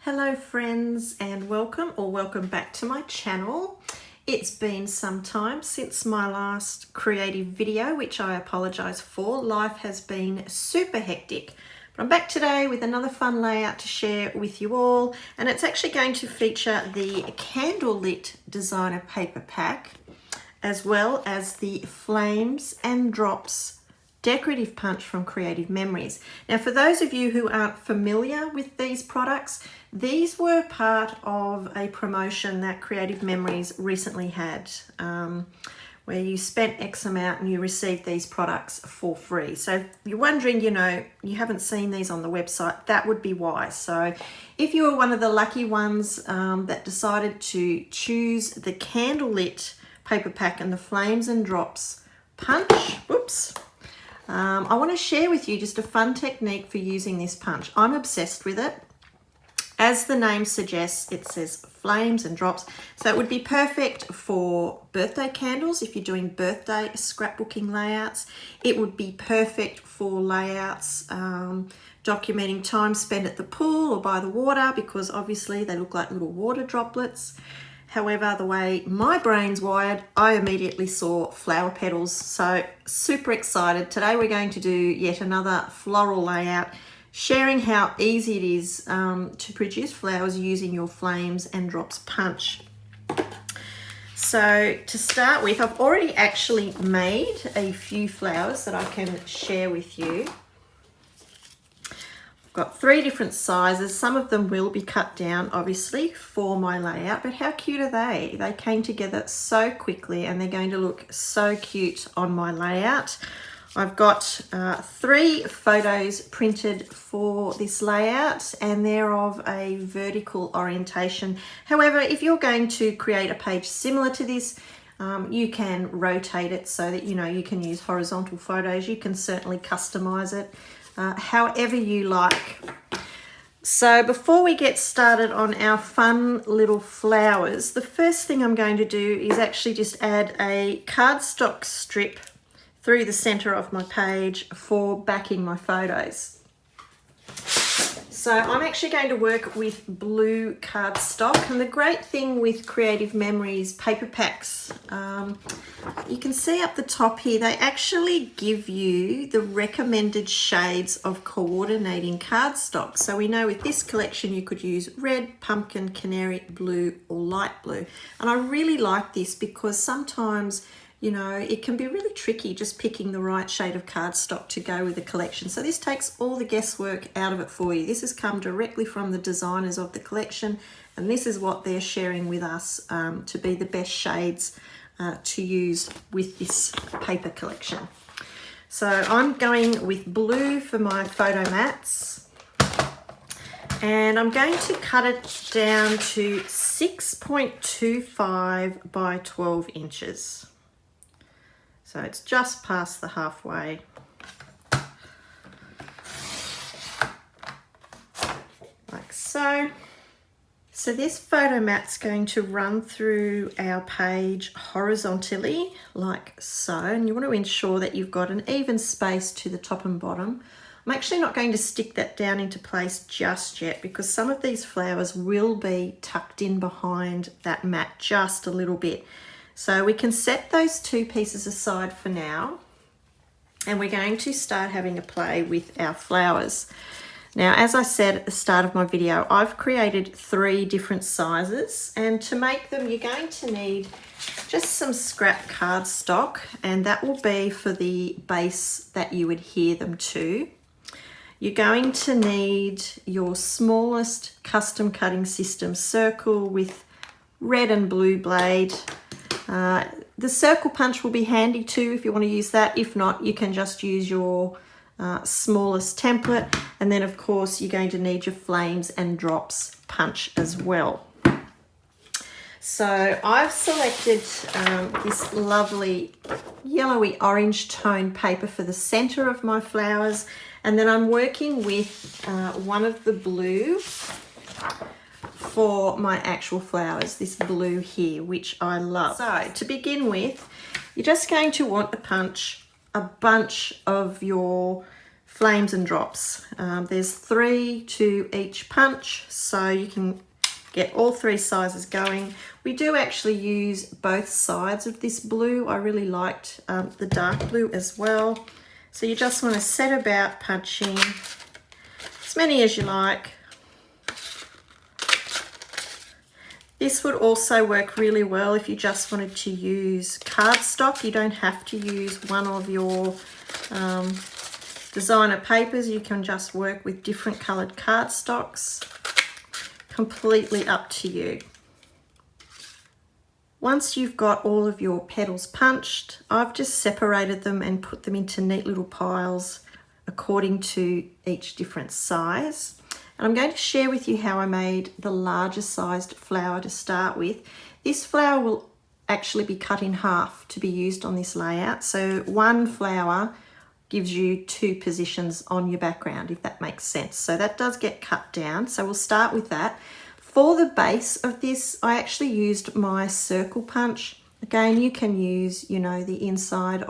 Hello friends, and welcome back to my channel. It's been some time since my last creative video, which I apologize for. Life has been super hectic, but I'm back today with another fun layout to share with you all, and it's actually going to feature the candlelit designer paper pack as well as the flames and drops decorative punch from Creative Memories. Now, for those of you who aren't familiar with these products, these were part of a promotion that Creative Memories recently had, where you spent X amount and you received these products for free. So if you're wondering, you haven't seen these on the website, that would be why. So if you were one of the lucky ones that decided to choose the candlelit paper pack and the flames and drops punch, I want to share with you just a fun technique for using this punch. I'm obsessed with it. As the name suggests, it says flames and drops. So it would be perfect for birthday candles if you're doing birthday scrapbooking layouts. It would be perfect for layouts documenting time spent at the pool or by the water, because obviously they look like little water droplets. However, the way my brain's wired, I immediately saw flower petals. So super excited. Today we're going to do yet another floral layout, sharing how easy it is to produce flowers using your flames and drops punch. So to start with, I've already actually made a few flowers that I can share with you. Got 3 different sizes. Some of them will be cut down obviously for my layout, but how cute are they? They came together so quickly and they're going to look so cute on my layout. I've got 3 photos printed for this layout, and they're of a vertical orientation. However, if you're going to create a page similar to this, you can rotate it so that you can use horizontal photos. You can certainly customize it however you like. So before we get started on our fun little flowers, the first thing I'm going to do is actually just add a cardstock strip through the center of my page for backing my photos. So I'm actually going to work with blue cardstock, and the great thing with Creative Memories paper packs, you can see up the top here, they actually give you the recommended shades of coordinating cardstock. So we know with this collection you could use red, pumpkin, canary, blue, or light blue. And I really like this because sometimes it can be really tricky just picking the right shade of cardstock to go with the collection. So this takes all the guesswork out of it for you. This has come directly from the designers of the collection, and this is what they're sharing with us to be the best shades to use with this paper collection. So I'm going with blue for my photo mats, and I'm going to cut it down to 6.25 by 12 inches. So it's just past the halfway. Like so. So this photo mat's going to run through our page horizontally, like so. And you want to ensure that you've got an even space to the top and bottom. I'm actually not going to stick that down into place just yet, because some of these flowers will be tucked in behind that mat just a little bit. So we can set those 2 pieces aside for now, and we're going to start having a play with our flowers. Now, as I said at the start of my video, I've created 3 different sizes, and to make them you're going to need just some scrap cardstock, and that will be for the base that you adhere them to. You're going to need your smallest custom cutting system circle with red and blue blade. The circle punch will be handy too if you want to use that. If not, you can just use your smallest template, and then of course you're going to need your flames and drops punch as well. So I've selected this lovely yellowy orange tone paper for the center of my flowers, and then I'm working with one of the blue for my actual flowers, this blue here, which I love. So to begin with, you're just going to want to punch a bunch of your flames and drops. There's 3 to each punch, so you can get all 3 sizes going. We do actually use both sides of this blue. I really liked the dark blue as well. So you just want to set about punching as many as you like. This would also work really well if you just wanted to use cardstock. You don't have to use one of your designer papers. You can just work with different coloured cardstocks. Completely up to you. Once you've got all of your petals punched, I've just separated them and put them into neat little piles according to each different size. And I'm going to share with you how I made the larger sized flower to start with. This flower will actually be cut in half to be used on this layout. So one flower gives you 2 positions on your background, if that makes sense. So that does get cut down. So we'll start with that. For the base of this, I actually used my circle punch. Again, you can use, you know, the inside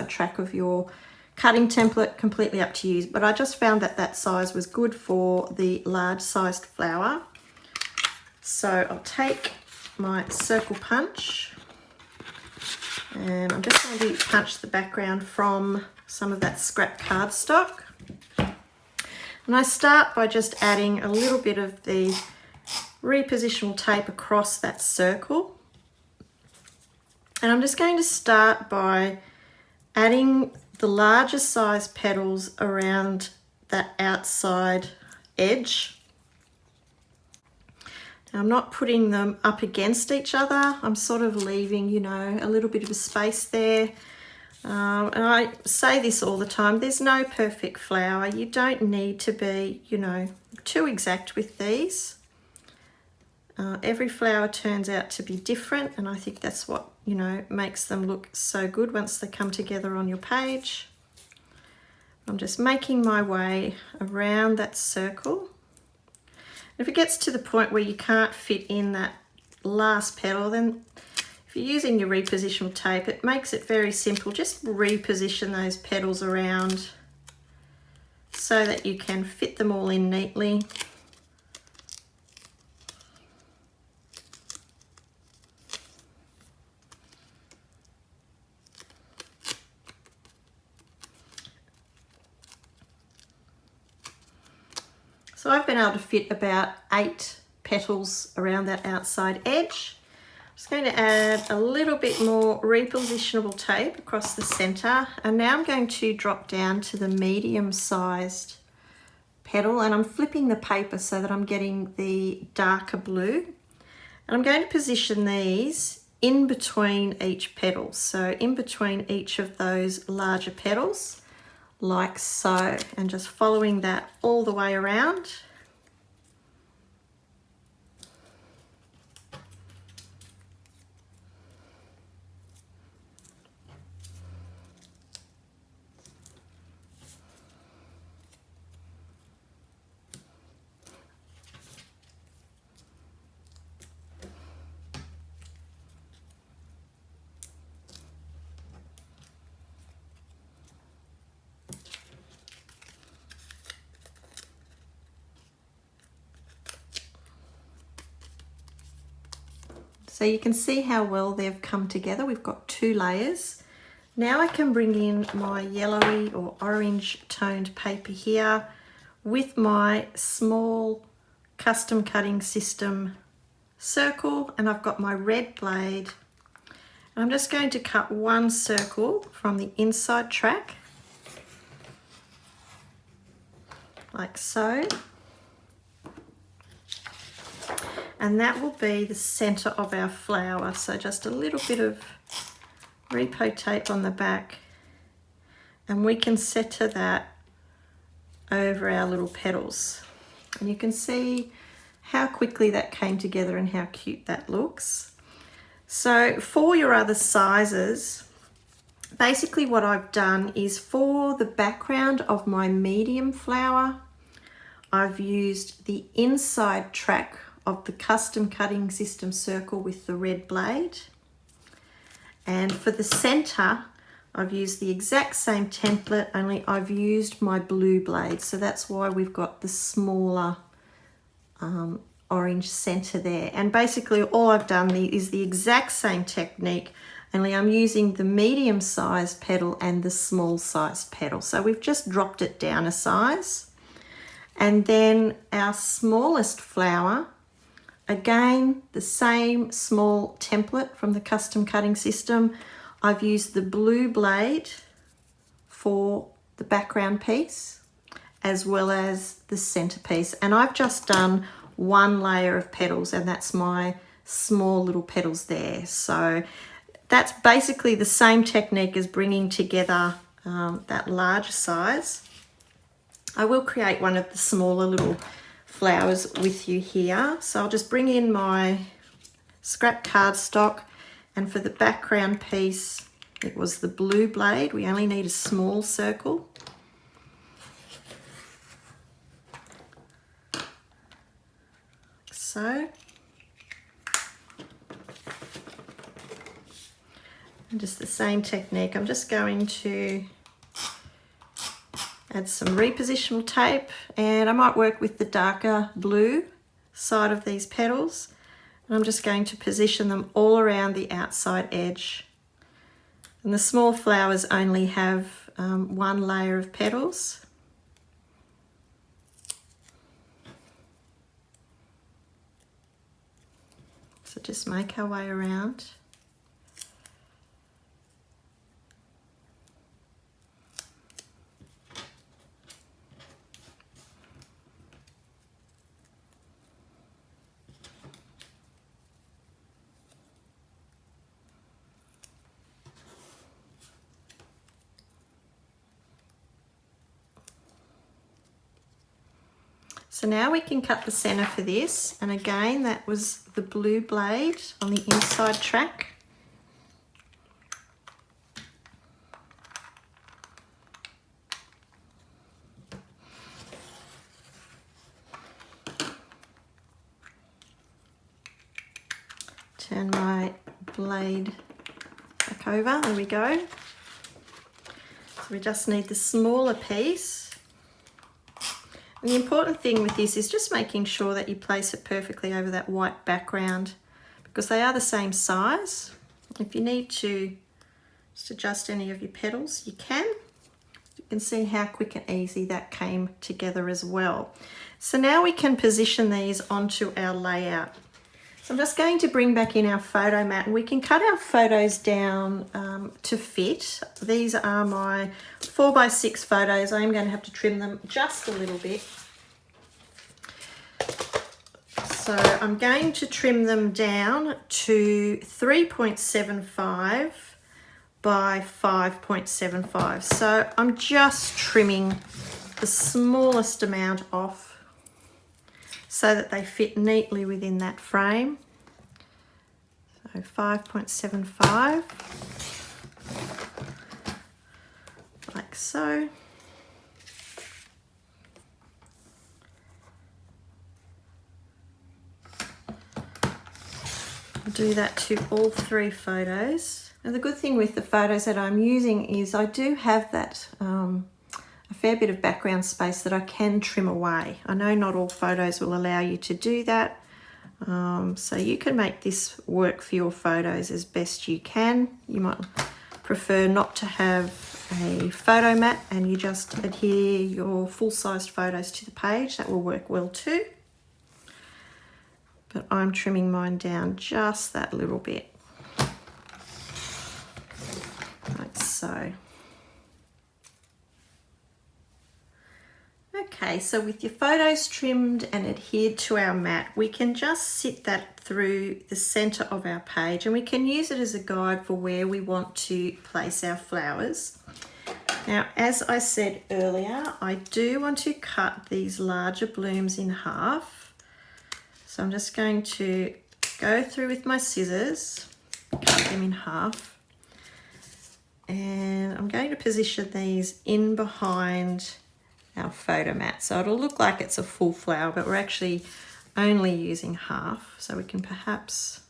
track of your cutting template, completely up to you, but I just found that that size was good for the large sized flower. So I'll take my circle punch and I'm just going to punch the background from some of that scrap cardstock. And I start by just adding a little bit of the repositional tape across that circle. And I'm just going to start by adding the larger size petals around that outside edge. Now, I'm not putting them up against each other. I'm sort of leaving, you know, a little bit of a space there. And I say this all the time, there's no perfect flower. You don't need to be, you know, too exact with these. Every flower turns out to be different, and I think that's what, you know, makes them look so good once they come together on your page. I'm just making my way around that circle. If it gets to the point where you can't fit in that last petal, then if you're using your repositional tape, it makes it very simple. Just reposition those petals around so that you can fit them all in neatly. So I've been able to fit about 8 petals around that outside edge. I'm just going to add a little bit more repositionable tape across the center. And now I'm going to drop down to the medium-sized petal, and I'm flipping the paper so that I'm getting the darker blue. And I'm going to position these in between each petal. So in between each of those larger petals, like so, and just following that all the way around. So you can see how well they've come together. We've got 2 layers. Now I can bring in my yellowy or orange toned paper here with my small custom cutting system circle, and I've got my red blade. I'm just going to cut 1 circle from the inside track, like so. And that will be the center of our flower. So just a little bit of repo tape on the back, and we can center that over our little petals. And you can see how quickly that came together and how cute that looks. So for your other sizes, basically what I've done is for the background of my medium flower, I've used the inside track of the custom cutting system circle with the red blade. And for the center, I've used the exact same template, only I've used my blue blade. So that's why we've got the smaller orange center there. And basically all I've done is the exact same technique, only I'm using the medium sized petal and the small sized petal. So we've just dropped it down a size. And then our smallest flower, again, the same small template from the custom cutting system. I've used the blue blade for the background piece as well as the centerpiece. And I've just done one layer of petals, and that's my small little petals there. So that's basically the same technique as bringing together that larger size. I will create one of the smaller little flowers with you here. So I'll just bring in my scrap cardstock, and for the background piece, it was the blue blade. We only need a small circle. Like so. And just the same technique. I'm just going to add some repositional tape, and I might work with the darker blue side of these petals. And I'm just going to position them all around the outside edge. And the small flowers only have one layer of petals. So just make our way around. So now we can cut the center for this, and again that was the blue blade on the inside track. Turn my blade back over, there we go. So we just need the smaller piece. And the important thing with this is just making sure that you place it perfectly over that white background, because they are the same size. If you need to just adjust any of your petals, you can. You can see how quick and easy that came together as well. So now we can position these onto our layout. So I'm just going to bring back in our photo mat, and we can cut our photos down to fit. These are my 4x6 photos. I am going to have to trim them just a little bit. So I'm going to trim them down to 3.75 by 5.75. So I'm just trimming the smallest amount off so that they fit neatly within that frame. So 5.75, like so. I'll do that to all three photos. And the good thing with the photos that I'm using is I do have that a fair bit of background space that I can trim away. I know not all photos will allow you to do that, so you can make this work for your photos as best you can. You might prefer not to have a photo mat and you just adhere your full-sized photos to the page. That will work well too. But I'm trimming mine down just that little bit, like so. Okay, so with your photos trimmed and adhered to our mat, we can just sit that through the center of our page, and we can use it as a guide for where we want to place our flowers. Now, as I said earlier, I do want to cut these larger blooms in half. So I'm just going to go through with my scissors, cut them in half, and I'm going to position these in behind our photo mat. So it'll look like it's a full flower, but we're actually only using half. So we can perhaps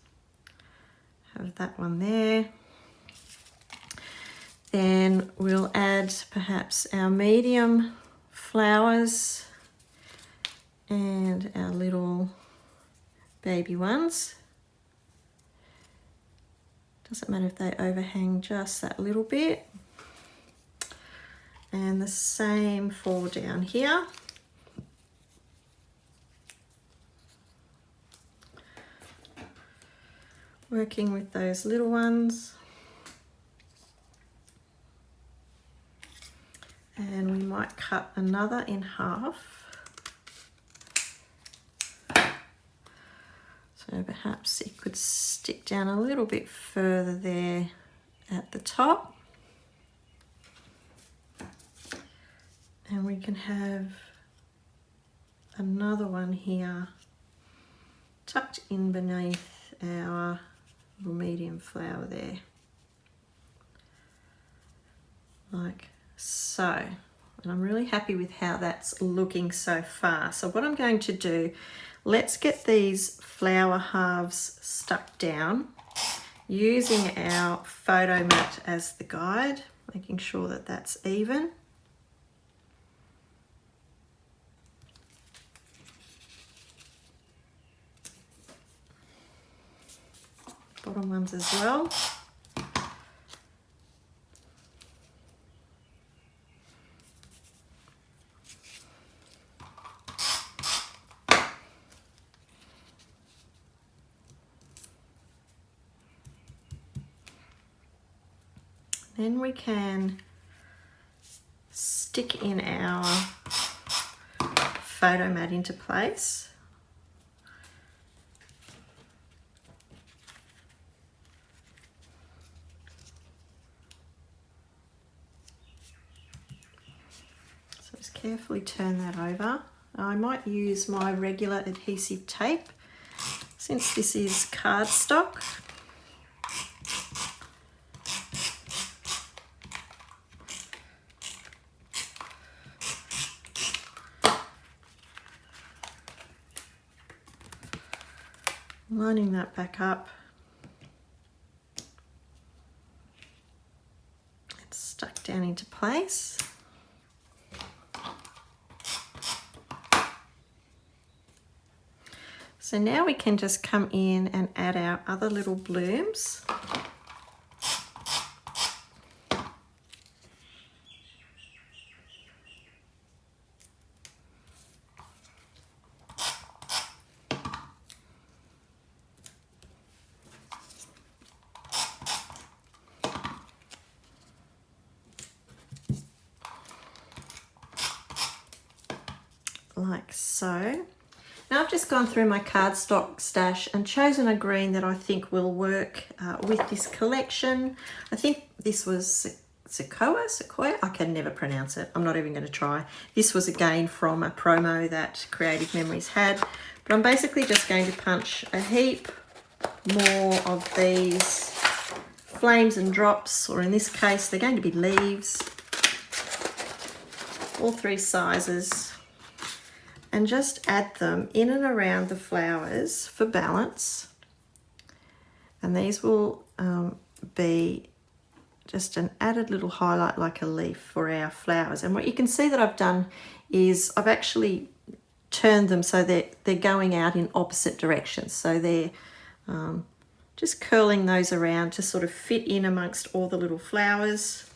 have that one there. Then we'll add perhaps our medium flowers and our little baby ones. Doesn't matter if they overhang just that little bit. And the same for down here. Working with those little ones. And we might cut another in half. So perhaps it could stick down a little bit further there at the top. And we can have another one here tucked in beneath our little medium flower there. Like so. And I'm really happy with how that's looking so far. So what I'm going to do, let's get these flower halves stuck down using our photo mat as the guide, making sure that that's even. Bottom ones as well. Then we can stick in our photo mat into place. So just carefully turn that over. I might use my regular adhesive tape since this is cardstock. Lining that back up. It's stuck down into place. So now we can just come in and add our other little blooms. Like so. Now I've just gone through my cardstock stash and chosen a green that I think will work with this collection. I think this was Sequoia, I can never pronounce it. I'm not even going to try. This was again from a promo that Creative Memories had. But I'm basically just going to punch a heap more of these flames and drops, or in this case, they're going to be leaves. All three sizes. And just add them in and around the flowers for balance. And these will be just an added little highlight like a leaf for our flowers. And what you can see that I've done is I've actually turned them so that they're going out in opposite directions. So they're just curling those around to sort of fit in amongst all the little flowers.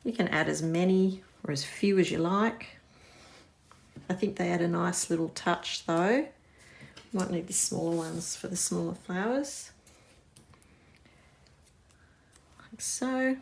You can add as many or as few as you like. I think they add a nice little touch though. Might need the smaller ones for the smaller flowers. Like so.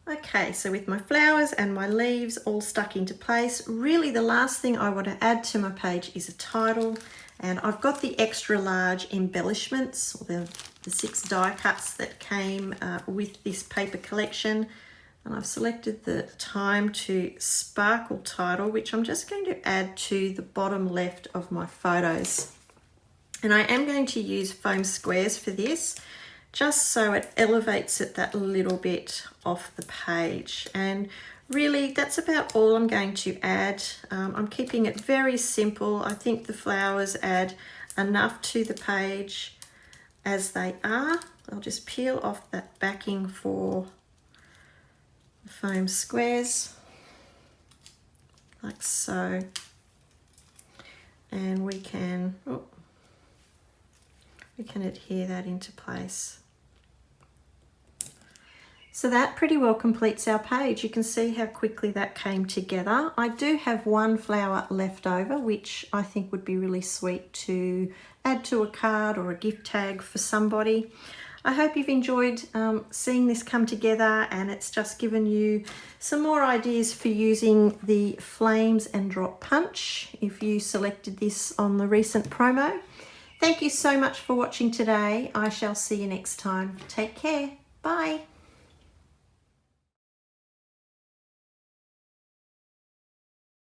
Okay, so with my flowers and my leaves all stuck into place, really the last thing I want to add to my page is a title. And I've got the extra large embellishments, or the 6 die cuts that came with this paper collection. And I've selected the Time to Sparkle title, which I'm just going to add to the bottom left of my photos. And I am going to use foam squares for this, just so it elevates it that little bit off the page. And really, that's about all I'm going to add. I'm keeping it very simple. I think the flowers add enough to the page as they are. I'll just peel off that backing for the foam squares, like so. And we can adhere that into place. So that pretty well completes our page. You can see how quickly that came together. I do have one flower left over, which I think would be really sweet to add to a card or a gift tag for somebody. I hope you've enjoyed seeing this come together, and it's just given you some more ideas for using the Flames and Drop Punch if you selected this on the recent promo. Thank you so much for watching today. I shall see you next time. Take care. Bye.